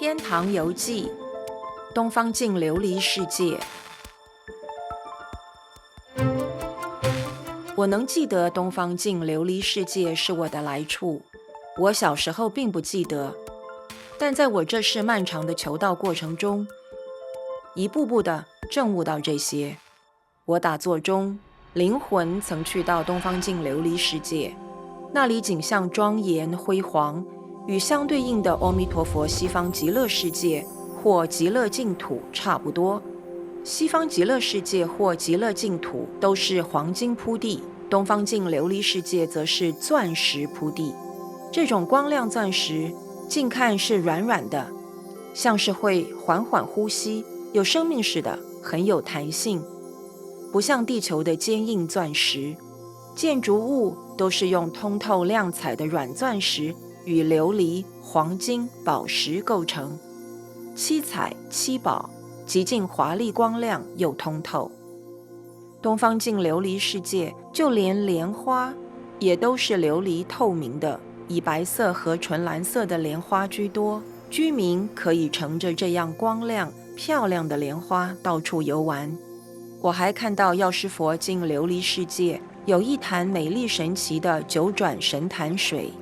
天堂游记，东方镜琉璃世界。我能记得东方镜琉璃世界是我的来处，我小时候并不记得，但在我这世漫长的求道过程中，一步步地证悟到这些。我打坐中，灵魂曾去到东方镜琉璃世界，那里景象庄严辉煌，与相对应的阿弥陀佛西方极乐世界或极乐净土差不多。西方极乐世界或极乐净土都是黄金铺地，东方镜琉璃世界则是钻石铺地。这种光亮钻石近看是软软的，像是会缓缓呼吸，有生命似的，很有弹性，不像地球的坚硬钻石。建筑物都是用通透亮彩的软钻石与琉璃、黄金、宝石构成，七彩七宝，极尽华丽光亮又通透。东方镜琉璃世界就连莲花也都是琉璃透明的，以白色和纯蓝色的莲花居多。居民可以乘着这样光亮漂亮的莲花到处游玩。我还看到药师佛镜琉璃世界有一潭美丽神奇的九转神潭水，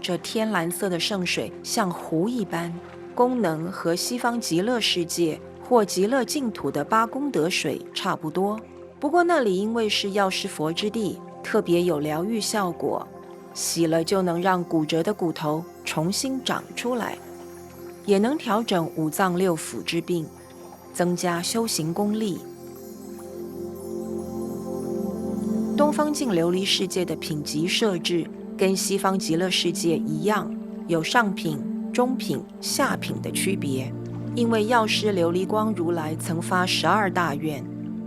这天蓝色的圣水像湖一般，功能和西方极乐世界或极乐净土的八功德水差不多。不过那里因为是药师佛之地，特别有疗愈效果，洗了就能让骨折的骨头重新长出来，也能调整五脏六腑之病，增加修行功力。东方镜琉璃世界的品级设置跟西方极乐世界一样，有上品、中品、下品的区别。因为药师琉璃光如来曾发12大愿，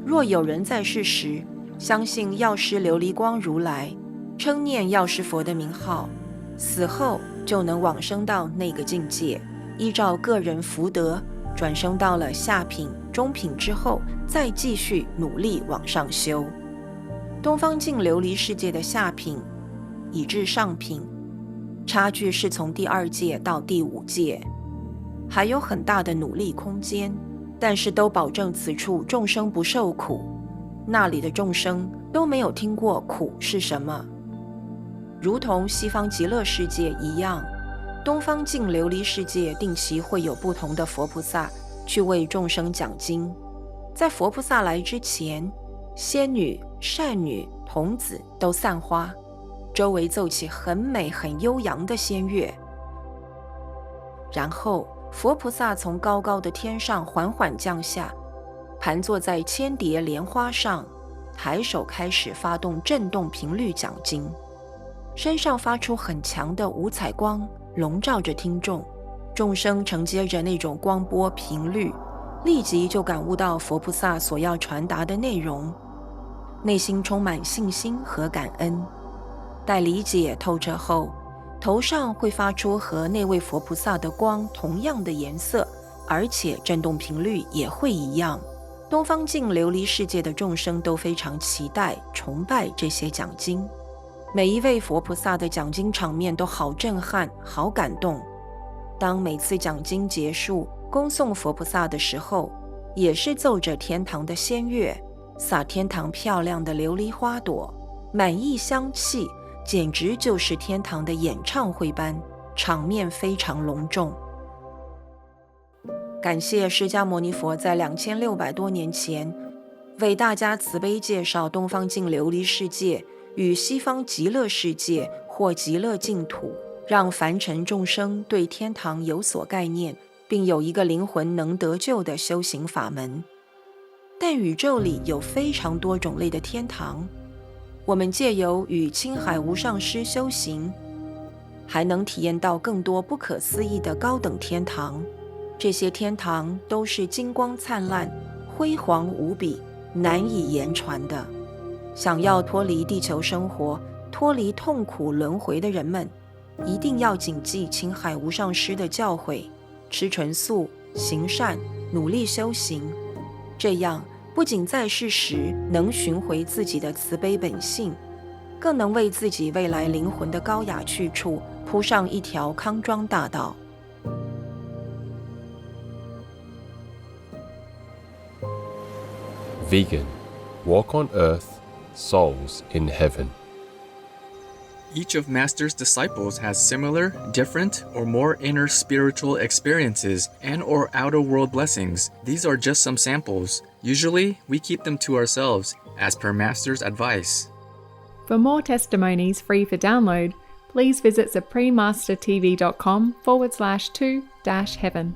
若有人在世时相信药师琉璃光如来，称念药师佛的名号，死后就能往生到那个境界，依照个人福德转生到了下品、中品之后，再继续努力往上修。东方镜琉璃世界的下品以至上品，差距是从第2界到第5界，还有很大的努力空间，但是都保证此处众生不受苦，那里的众生都没有听过苦是什么。如同西方极乐世界一样，东方镜琉璃世界定期会有不同的佛菩萨去为众生讲经。在佛菩萨来之前，仙女、善女、童子都散花，周围奏起很美很悠扬的仙乐，然后佛菩萨从高高的天上缓缓降下，盘坐在千叠莲花上，抬手开始发动振动频率讲经，身上发出很强的五彩光，笼罩着听众。众生承接着那种光波频率，立即就感悟到佛菩萨所要传达的内容，内心充满信心和感恩。待理解透彻后，头上会发出和那位佛菩萨的光同样的颜色，而且振动频率也会一样。东方镜琉璃世界的众生都非常期待、崇拜这些讲经，每一位佛菩萨的讲经场面都好震撼、好感动。当每次讲经结束，恭送佛菩萨的时候，也是奏着天堂的仙乐，洒天堂漂亮的琉璃花朵，满溢香气，简直就是天堂的演唱会般，场面非常隆重。感谢释迦牟尼佛在2600多年前为大家慈悲介绍东方镜琉璃世界与西方极乐世界或极乐净土，让凡尘众生对天堂有所概念，并有一个灵魂能得救的修行法门。但宇宙里有非常多种类的天堂，我们借由与青海无上师修行，还能体验到更多不可思议的高等天堂。这些天堂都是金光灿烂、辉煌无比、难以言传的。想要脱离地球生活、脱离痛苦轮回的人们，一定要谨记青海无上师的教诲，吃纯素、行善、努力修行，这样不仅在世时能寻回自己的慈悲本性，更能为自己未来灵魂的高雅去处铺上一条康庄大道。Vegan. Walk on earth, souls in heaven. Each of Master's disciples has similar, different, or more inner spiritual experiences and/or outer world blessings. These are just some samples. Usually, we keep them to ourselves, as per Master's advice. For more testimonies free for download, please visit suprememastertv.com/2-heaven.